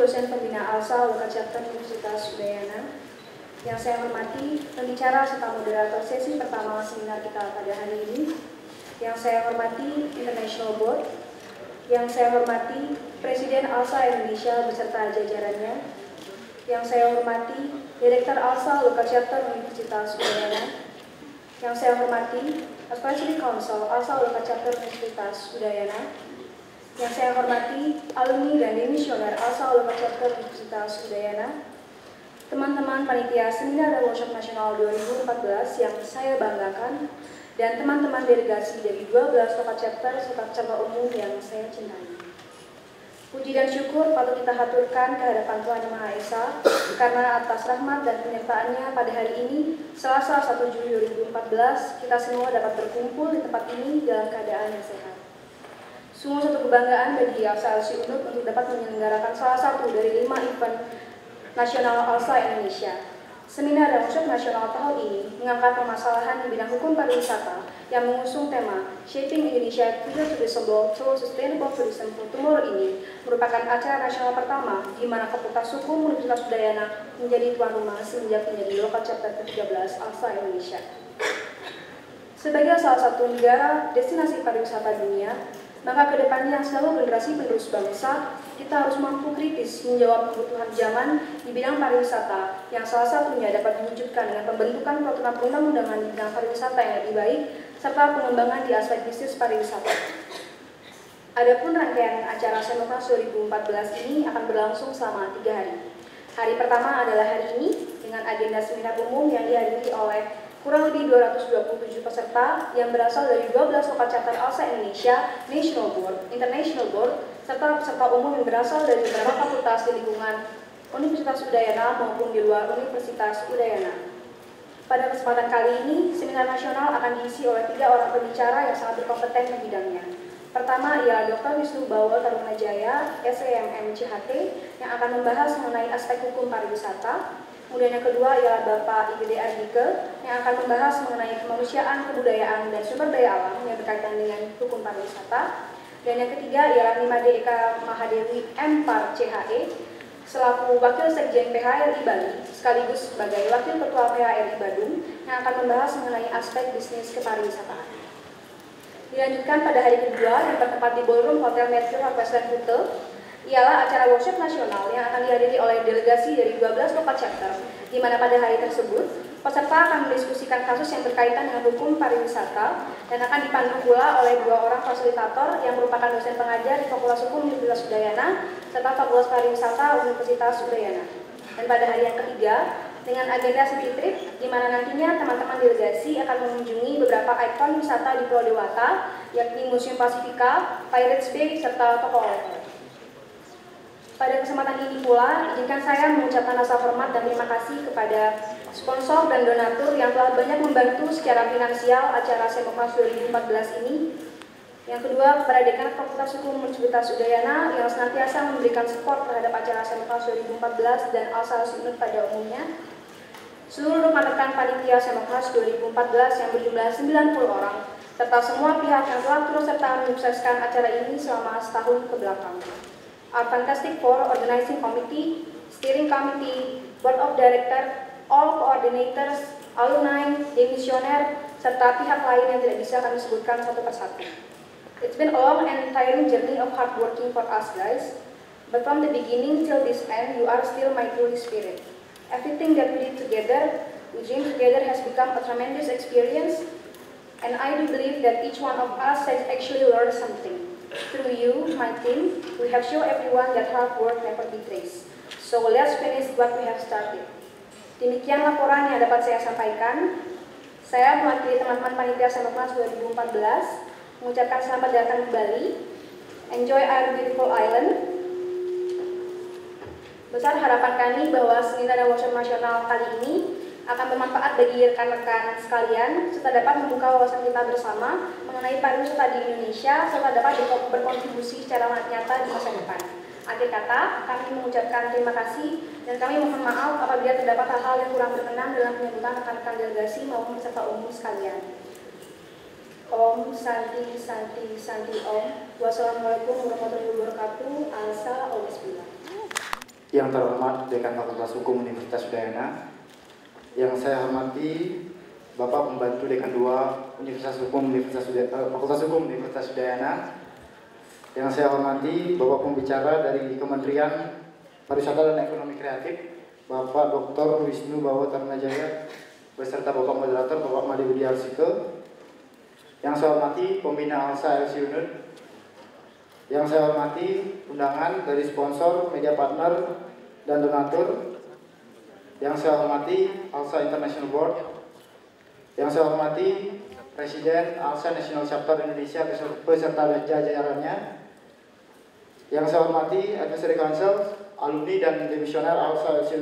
dosen pembina ALSA Loka Chapter Universitas Udayana. Yang saya hormati pembicara serta moderator sesi pertama seminar kita pada hari ini. Yang saya hormati International Board. Yang saya hormati Presiden ALSA Indonesia beserta jajarannya. Yang saya hormati Direktur ALSA Loka Chapter Universitas Udayana. Yang saya hormati Advisory Council ALSA Loka Chapter Universitas Udayana. Yang saya hormati alumni dan demisioner ALSA Loka Chapter Universitas Udayana. Teman-teman panitia seminar dan workshop nasional 2014 yang saya banggakan, dan teman-teman delegasi dari 12 Loka Chapter serta cabang umum yang saya cintai. Puji dan syukur patut kita haturkan kehadapan Tuhan Yang Maha Esa karena atas rahmat dan penyertaannya pada hari ini, Selasa 1 Juli 2014, kita semua dapat berkumpul di tempat ini dalam keadaan yang sehat. Sungguh satu kebanggaan bagi ALSA LC Unut untuk dapat menyelenggarakan salah satu dari 5 event nasional ALSA Indonesia. Seminar dan workshop nasional tahun ini mengangkat permasalahan di bidang hukum pariwisata yang mengusung tema Shaping Indonesia Future Tourism through Sustainable Tourism for Tomorrow ini merupakan acara nasional pertama di mana Fakultas Hukum Universitas Udayana menjadi tuan rumah semenjak menjadi Loka Chapter ke-13 ALSA Indonesia. Sebagai salah satu negara destinasi pariwisata dunia, maka kedepannya selalu generasi penerus bangsa, kita harus mampu kritis menjawab kebutuhan zaman di bidang pariwisata yang salah satunya dapat diwujudkan dengan pembentukan peraturan perundang-undangan di bidang pariwisata yang lebih baik, serta pengembangan di aspek bisnis pariwisata. Adapun rangkaian acara Senoknas 2014 ini akan berlangsung selama 3 hari. Hari pertama adalah hari ini dengan agenda seminar umum yang dihadiri oleh kurang lebih 227 peserta yang berasal dari 12 Loka Chapter ALSA Indonesia, National Board, International Board, serta peserta umum yang berasal dari beberapa fakultas di lingkungan Universitas Udayana maupun di luar Universitas Udayana. Pada kesempatan kali ini, seminar nasional akan diisi oleh 3 orang pembicara yang sangat berkompeten di bidangnya. Pertama ialah Dr. Wisnu Bawel Tarunajaya, SEMM CHT, yang akan membahas mengenai aspek hukum pariwisata. Kemudian yang kedua ialah Bapak Igede Ardike yang akan membahas mengenai kemanusiaan, kebudayaan, dan sumber daya alam yang berkaitan dengan hukum pariwisata. Dan yang ketiga ialah Nimade Eka Mahadewi M.Par CHE selaku Wakil Sekjen PHRI Bali sekaligus sebagai Wakil Ketua PHRI Badung yang akan membahas mengenai aspek bisnis kepariwisataan. Dilanjutkan pada hari kedua yang bertempat di Ballroom Hotel Mercure Westland Hotel ialah acara workshop nasional yang akan dihadiri oleh delegasi dari 12 Loka Chapter, di mana pada hari tersebut peserta akan mendiskusikan kasus yang berkaitan dengan hukum pariwisata dan akan dipandu pula oleh 2 orang fasilitator yang merupakan dosen pengajar di Fakultas Hukum Universitas Udayana serta Fakultas Pariwisata Universitas Udayana. Dan pada hari yang ketiga, dengan agenda city trip, di mana nantinya teman-teman delegasi akan mengunjungi beberapa ikon wisata di Pulau Dewata, yakni Museum Pasifika, Pirates Bay, serta toko oleh-oleh. Pada kesempatan ini pula, izinkan saya mengucapkan rasa hormat dan terima kasih kepada sponsor dan donatur yang telah banyak membantu secara finansial acara Senoknas 2014 ini. Yang kedua, kepada Dekan Fakultas Hukum Universitas Udayana yang senantiasa memberikan support terhadap acara Senoknas 2014 dan ALSA Unut pada umumnya. Seluruh rekan-rekan panitia Senoknas 2014 yang berjumlah 90 orang, serta semua pihak yang telah turut serta menyukseskan acara ini selama setahun ke belakang. Our Fantastic Four Organizing Committee, Steering Committee, Board of Directors, all coordinators, alumni, demisioner, serta pihak lain yang tidak bisa kami sebutkan satu persatu. It's been a long and tiring journey of hard working for us guys, but from the beginning till this end, you are still my true spirit. Everything that we did together, we dreamed together has become a tremendous experience, and I do believe that each one of us has actually learned something. Through you, my team, we have shown everyone that hard work never betrays. So let's finish what we have started. Demikian laporan yang dapat saya sampaikan. Saya mewakili teman-teman panitia Senoknas 2014 mengucapkan selamat datang di Bali. Enjoy our beautiful island. Besar harapan kami bahwa seminar dan workshop nasional kali ini akan bermanfaat bagi rekan-rekan sekalian serta dapat membuka wawasan kita bersama mengenai pariwisata di Indonesia serta dapat berkontribusi secara nyata di masa depan. Akhir kata, kami mengucapkan terima kasih dan kami mohon maaf apabila terdapat hal-hal yang kurang berkenan dalam penyambutan rekan-rekan delegasi maupun peserta umum sekalian. Om Santi Santi Santi Om. Wassalamualaikum warahmatullahi wabarakatuh. Alsa Bismillah. Yang terhormat Dekan Fakultas Hukum Universitas Udayana, yang saya hormati Bapak Pembantu Dekan 2 Fakultas Hukum Universitas Udayana, yang saya hormati Bapak Pembicara dari Kementerian Pariwisata dan Ekonomi Kreatif, Bapak Dr. Wisnu Bawo Tarunajaya, beserta Bapak Moderator Bapak Made Budi Arsike, yang saya hormati Pembina ALSA LC Unit, yang saya hormati undangan dari sponsor, media partner, dan donatur, yang saya hormati ALSA International Board, yang saya hormati Presiden ALSA National Chapter Indonesia beserta jajarannya, yang saya hormati Advisory Council, alumni dan demisioner ALSA LC,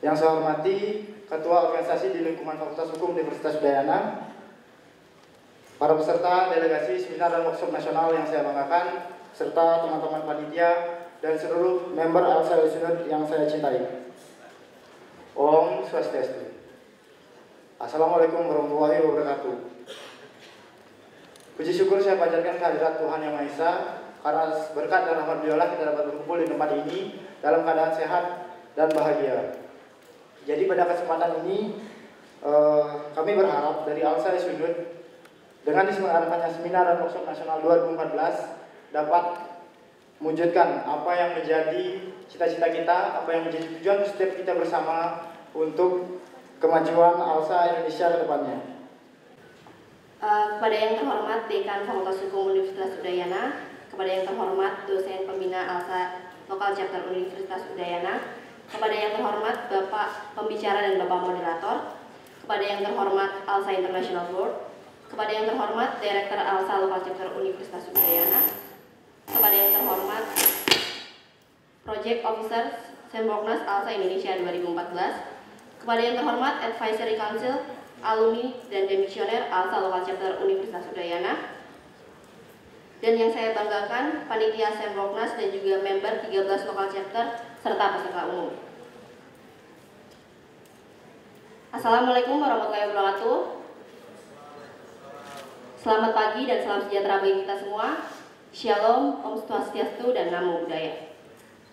yang saya hormati Ketua Organisasi di lingkungan Fakultas Hukum Universitas Udayana, para peserta delegasi seminar dan workshop nasional yang saya banggakan, serta teman-teman panitia dan seluruh member ALSA LC yang saya cintai. Om Swastiastu. Assalamualaikum warahmatullahi wabarakatuh. Puji syukur saya panjatkan kehadirat Tuhan Yang Maha Esa, karena berkat dan rahmat beliau kita dapat berkumpul di tempat ini dalam keadaan sehat dan bahagia. Jadi pada kesempatan ini kami berharap dari ALSA LC dengan diselenggarakannya seminar dan workshop nasional 2014 dapat mewujudkan apa yang menjadi cita-cita kita, apa yang menjadi tujuan setiap kita bersama untuk kemajuan ALSA Indonesia ke depannya. Kepada yang terhormat Dekan Fakultas Hukum Universitas Udayana, kepada yang terhormat dosen pembina ALSA Lokal Chapter Universitas Udayana, kepada yang terhormat Bapak Pembicara dan Bapak Moderator, kepada yang terhormat ALSA International Board, kepada yang terhormat Direktur ALSA Lokal Chapter Universitas Udayana, kepada yang terhormat Project Officer Semboknas ALSA Indonesia 2014, kepada yang terhormat Advisory Council, alumni dan demisioner ALSA Lokal Chapter Universitas Udayana, dan yang saya banggakan panitia Semboknas dan juga member 13 lokal chapter serta peserta umum. Assalamualaikum warahmatullahi wabarakatuh. Selamat pagi dan salam sejahtera bagi kita semua. Shalom, Om Swastiastu, dan Namo Buddhaya.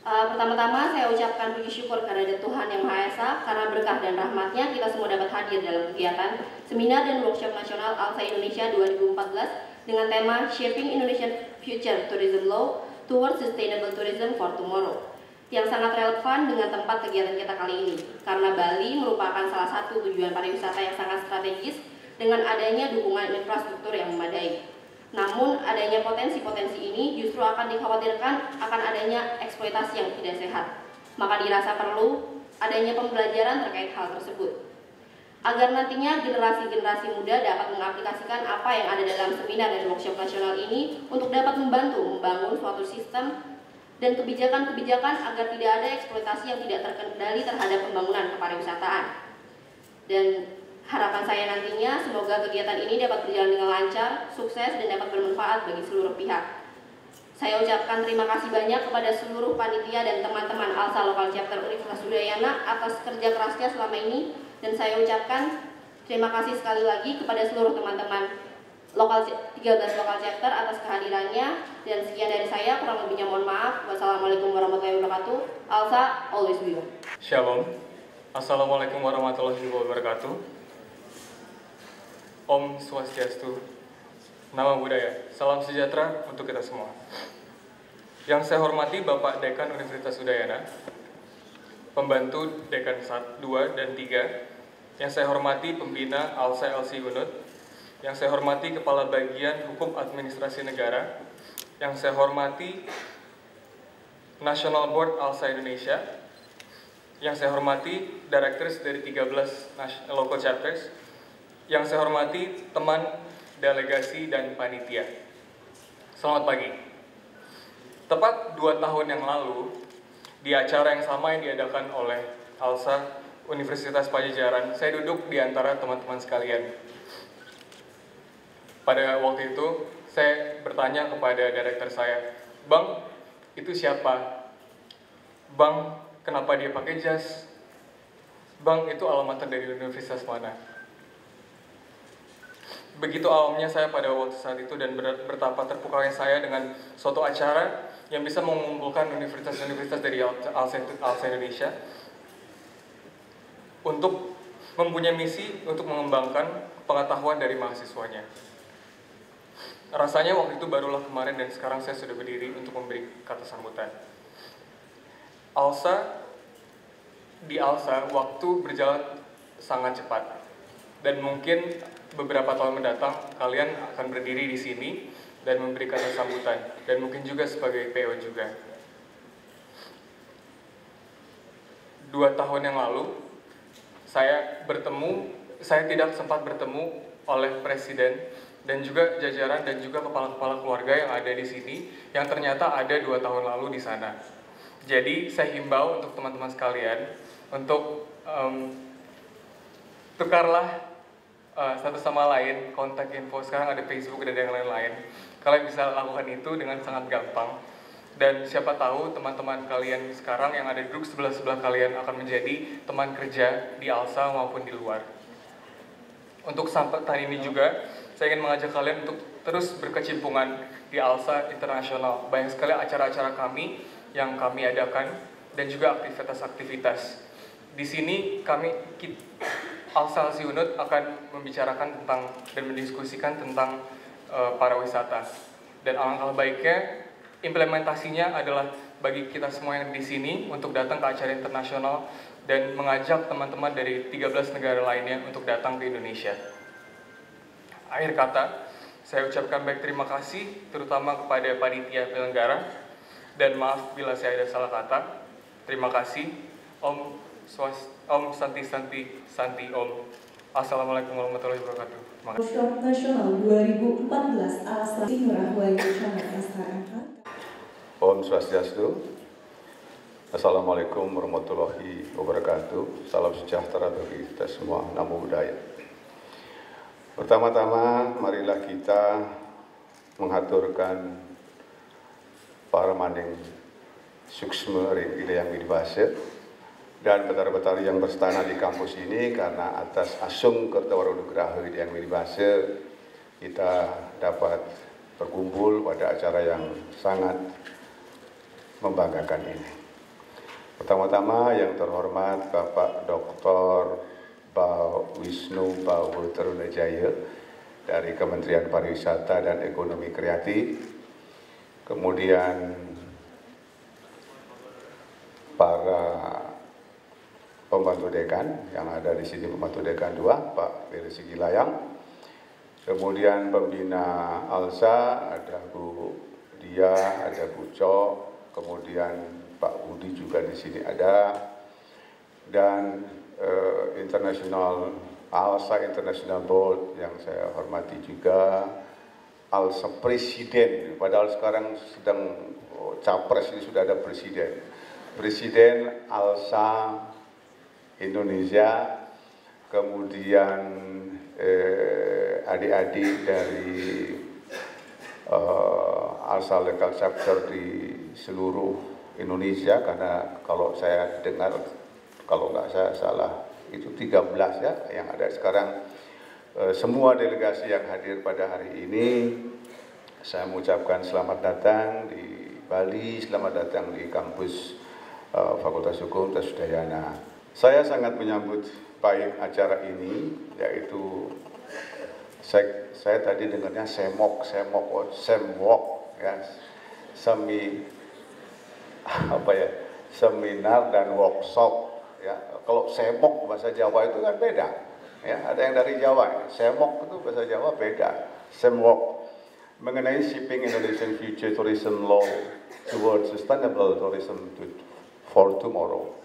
Pertama-tama saya ucapkan puji syukur kepada Tuhan Yang Maha Esa, karena berkah dan rahmatnya kita semua dapat hadir dalam kegiatan seminar dan workshop nasional ALSA Indonesia 2014 dengan tema Shaping Indonesian Future Tourism Law Towards Sustainable Tourism for Tomorrow, yang sangat relevan dengan tempat kegiatan kita kali ini, karena Bali merupakan salah satu tujuan pariwisata yang sangat strategis dengan adanya dukungan infrastruktur yang memadai. Namun, adanya potensi-potensi ini justru akan dikhawatirkan akan adanya eksploitasi yang tidak sehat. Maka dirasa perlu adanya pembelajaran terkait hal tersebut, agar nantinya generasi-generasi muda dapat mengaplikasikan apa yang ada dalam seminar dan workshop nasional ini untuk dapat membantu membangun suatu sistem dan kebijakan-kebijakan agar tidak ada eksploitasi yang tidak terkendali terhadap pembangunan kepariwisataan. Dan harapan saya nantinya semoga kegiatan ini dapat berjalan dengan lancar, sukses, dan dapat bermanfaat bagi seluruh pihak. Saya ucapkan terima kasih banyak kepada seluruh panitia dan teman-teman ALSA Lokal Chapter Universitas Udayana atas kerja kerasnya selama ini, dan saya ucapkan terima kasih sekali lagi kepada seluruh teman-teman 13 lokal chapter atas kehadirannya. Dan sekian dari saya, kurang lebihnya mohon maaf. Wassalamualaikum warahmatullahi wabarakatuh. ALSA always be one. Shalom. Assalamualaikum warahmatullahi wabarakatuh. Om Swastiastu. Namo Buddhaya. Salam sejahtera untuk kita semua. Yang saya hormati Bapak Dekan Universitas Udayana, Pembantu Dekan 1, 2, dan 3. Yang saya hormati Pembina ALSA LC Unut. Yang saya hormati Kepala Bagian Hukum Administrasi Negara. Yang saya hormati National Board ALSA Indonesia. Yang saya hormati Directors dari 13 Local Chapters. Yang saya hormati teman delegasi dan panitia. Selamat pagi. Tepat 2 tahun yang lalu, di acara yang sama yang diadakan oleh ALSA Universitas Pajajaran, saya duduk di antara teman-teman sekalian. Pada waktu itu, saya bertanya kepada direktur saya, "Bang, itu siapa? Bang, kenapa dia pakai jas? Bang, itu alamater dari universitas mana?" Begitu awamnya saya pada waktu saat itu dan betapa terpukaunya saya dengan suatu acara yang bisa mengumpulkan universitas-universitas dari ALSA Indonesia untuk mempunyai misi untuk mengembangkan pengetahuan dari mahasiswanya. Rasanya waktu itu barulah kemarin dan sekarang saya sudah berdiri untuk memberi kata sambutan. Di ALSA waktu berjalan sangat cepat dan mungkin beberapa tahun mendatang kalian akan berdiri di sini dan memberi kata sambutan dan mungkin juga sebagai PO juga. 2 tahun yang lalu saya tidak sempat bertemu oleh presiden dan juga jajaran dan juga kepala-kepala keluarga yang ada di sini yang ternyata ada 2 tahun lalu di sana. Jadi saya himbau untuk teman-teman sekalian untuk tukarlah satu sama lain kontak info. Sekarang ada Facebook dan yang lain-lain. Kalian bisa lakukan itu dengan sangat gampang. Dan siapa tahu teman-teman kalian sekarang yang ada duduk sebelah-sebelah kalian akan menjadi teman kerja di ALSA maupun di luar. Untuk sampai tahun ini juga saya ingin mengajak kalian untuk terus berkecimpungan di ALSA Internasional. Banyak sekali acara-acara kami yang kami adakan dan juga aktivitas-aktivitas. Di sini ALSA Unut akan membicarakan tentang dan mendiskusikan tentang pariwisata. Dan alangkah baiknya implementasinya adalah bagi kita semua yang di sini untuk datang ke acara internasional dan mengajak teman-teman dari 13 negara lainnya untuk datang ke Indonesia. Akhir kata, saya ucapkan baik terima kasih terutama kepada panitia penyelenggara dan maaf bila saya ada salah kata. Terima kasih. Om Santi Om. Assalamualaikum warahmatullahi wabarakatuh. Workshop Nasional 2014 ALSA Ngurah Wayu Camat SHMH. Om Swastiastu. Assalamualaikum warahmatullahi wabarakatuh. Salam sejahtera bagi kita semua. Namo Buddhaya. Pertama-tama marilah kita mengaturkan para maning suksma ring yang dibahas dan betari-betari yang berstana di kampus ini, karena atas asung kertawarunugraha yang dibahas kita dapat berkumpul pada acara yang sangat membanggakan ini. Pertama-tama yang terhormat Bapak Dr. Wisnu Bawo Terunajaya dari Kementerian Pariwisata dan Ekonomi Kreatif, kemudian para pembantu dekan yang ada di sini, pembantu dekan 2, Pak Peri Sigilayang, kemudian pembina ALSA ada Bu Dia, ada Bu Cok, kemudian Pak Budi juga di sini ada, dan ALSA International Board yang saya hormati juga, ALSA Presiden, padahal sekarang sedang capres ini sudah ada Presiden ALSA Indonesia, kemudian adik-adik dari ALSA Local Chapter di seluruh Indonesia, karena kalau saya dengar, kalau nggak saya salah, itu 13 ya yang ada sekarang. Semua delegasi yang hadir pada hari ini, saya mengucapkan selamat datang di Bali, selamat datang di kampus Fakultas Hukum Tasudayana. Saya sangat menyambut baik acara ini, yaitu saya tadi dengarnya semok ya, seminar dan workshop ya. Kalau semok bahasa Jawa itu kan beda ya, ada yang dari Jawa, semok itu bahasa Jawa beda. Semwok mengenai Shaping Indonesian Future Tourism Law Towards Sustainable Tourism for Tomorrow.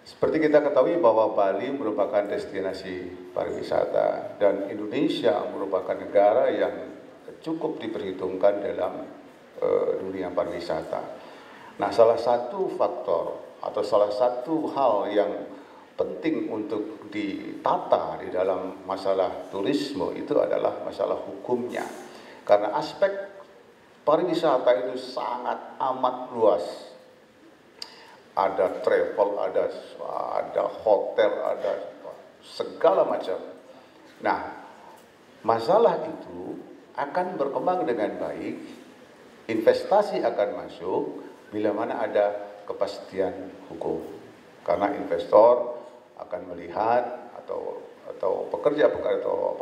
Seperti kita ketahui bahwa Bali merupakan destinasi pariwisata dan Indonesia merupakan negara yang cukup diperhitungkan dalam dunia pariwisata. Nah, salah satu faktor atau salah satu hal yang penting untuk ditata di dalam masalah turisme itu adalah masalah hukumnya. Karena aspek pariwisata itu sangat amat luas. Ada travel, ada hotel, ada segala macam. Nah, masalah itu akan berkembang dengan baik, investasi akan masuk bila mana ada kepastian hukum. Karena investor akan melihat atau pekerja-pekerja atau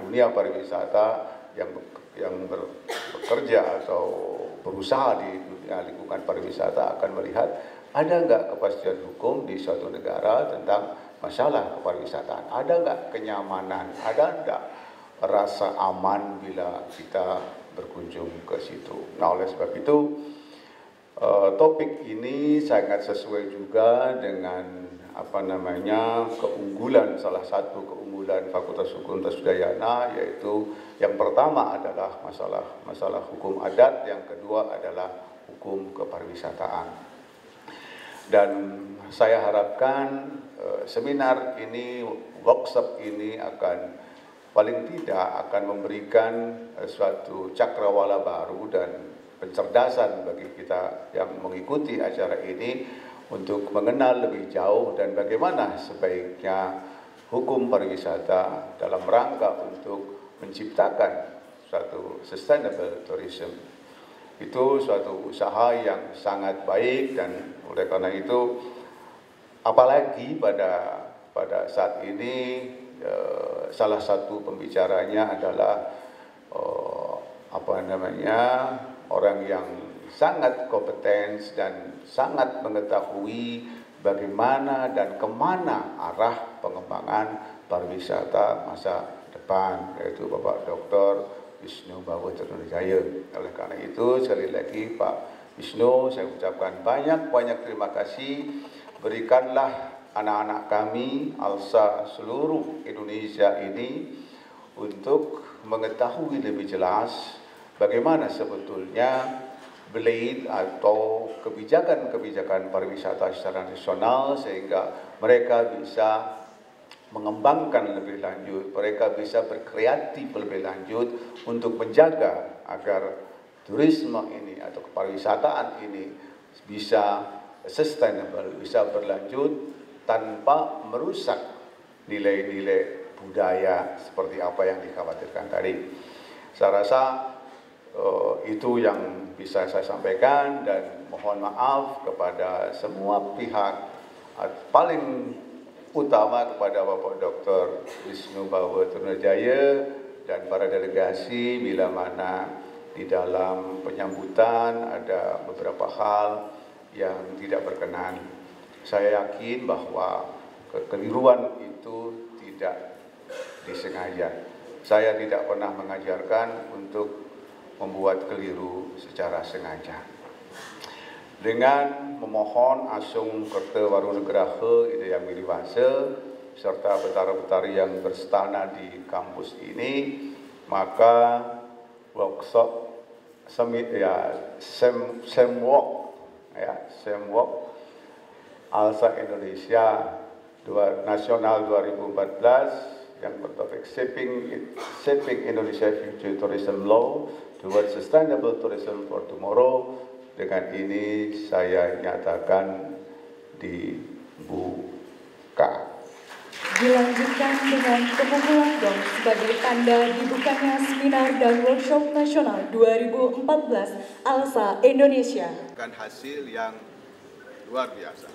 dunia pariwisata yang bekerja atau berusaha di dunia lingkungan pariwisata akan melihat ada nggak kepastian hukum di suatu negara tentang masalah kepariwisataan, ada nggak kenyamanan, ada nggak rasa aman bila kita berkunjung ke situ. Nah, oleh sebab itu topik ini sangat sesuai juga dengan keunggulan, salah satu keunggulan Fakultas Hukum Tasudayana, yaitu yang pertama adalah masalah hukum adat, yang kedua adalah hukum kepariwisataan. Dan saya harapkan seminar ini, workshop ini akan paling tidak akan memberikan suatu cakrawala baru dan pencerdasan bagi kita yang mengikuti acara ini untuk mengenal lebih jauh dan bagaimana sebaiknya hukum pariwisata dalam rangka untuk menciptakan suatu sustainable tourism. Itu suatu usaha yang sangat baik, dan oleh karena itu apalagi pada saat ini salah satu pembicaranya adalah orang yang sangat kompeten dan sangat mengetahui bagaimana dan kemana arah pengembangan pariwisata masa depan, yaitu Bapak Dr. Wisnu Bawo Trunajaya. Oleh karena itu, sekali lagi Pak Wisnu, saya ucapkan banyak terima kasih. Berikanlah anak-anak kami, ALSA seluruh Indonesia ini, untuk mengetahui lebih jelas bagaimana sebetulnya blade atau kebijakan-kebijakan pariwisata secara nasional, sehingga mereka bisa mengembangkan lebih lanjut, mereka bisa berkreatif lebih lanjut untuk menjaga agar turisme ini atau kepariwisataan ini bisa sustainable, bisa berlanjut tanpa merusak nilai-nilai budaya seperti apa yang dikhawatirkan tadi. Saya rasa itu yang bisa saya sampaikan, dan mohon maaf kepada semua pihak, paling utama kepada Bapak Dr. Wisnu Bawo Trunajaya dan para delegasi bila mana di dalam penyambutan ada beberapa hal yang tidak berkenan. Saya yakin bahwa kekeliruan itu tidak disengaja. Saya tidak pernah mengajarkan untuk membuat keliru secara sengaja. Dengan memohon Asung Kerta Warunugraha Idaya Miliwasa serta betara-betari yang berstana di kampus ini, maka workshop Semwalk ALSA Indonesia Nasional 2014 yang bertopik Shaping Indonesia Future Tourism Law Towards Sustainable Tourism for Tomorrow, dengan ini saya nyatakan dibuka. Dilanjutkan dengan pemukulan gong sebagai tanda dibukanya seminar dan workshop nasional 2014 ALSA Indonesia. Kan hasil yang luar biasa.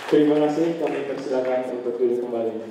Terima kasih, kami persilakan untuk duduk kembali.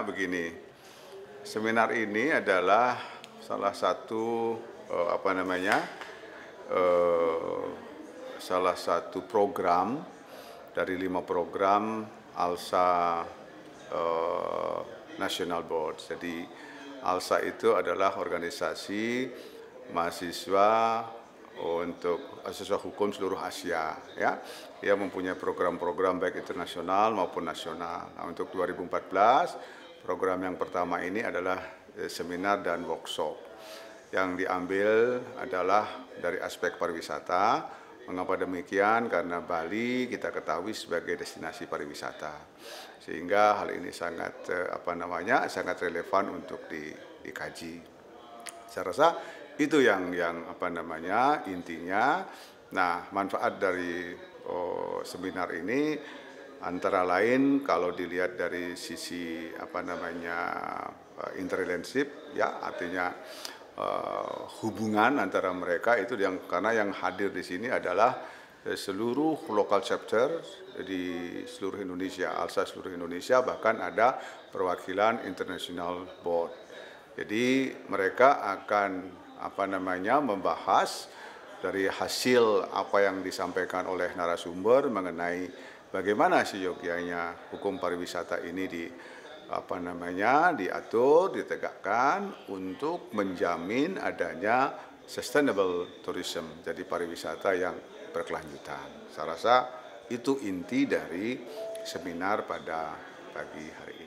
begini, seminar ini adalah salah satu salah satu program dari 5 program ALSA National Board. Jadi ALSA itu adalah organisasi mahasiswa untuk mahasiswa hukum seluruh Asia, ya. Dia mempunyai program-program baik internasional maupun nasional. Nah, untuk 2014 program yang pertama ini adalah seminar dan workshop. Yang diambil adalah dari aspek pariwisata. Mengapa demikian? Karena Bali kita ketahui sebagai destinasi pariwisata, sehingga hal ini sangat sangat relevan untuk dikaji. Saya rasa itu yang intinya. Nah, manfaat dari seminar ini antara lain kalau dilihat dari sisi interrelationship, ya, artinya hubungan antara mereka itu karena yang hadir di sini adalah seluruh local chapter di seluruh Indonesia, ALSA seluruh Indonesia, bahkan ada perwakilan International Board. Jadi mereka akan membahas dari hasil apa yang disampaikan oleh narasumber mengenai bagaimana seyogyanya hukum pariwisata ini diatur, ditegakkan untuk menjamin adanya sustainable tourism, jadi pariwisata yang berkelanjutan. Saya rasa itu inti dari seminar pada pagi hari ini.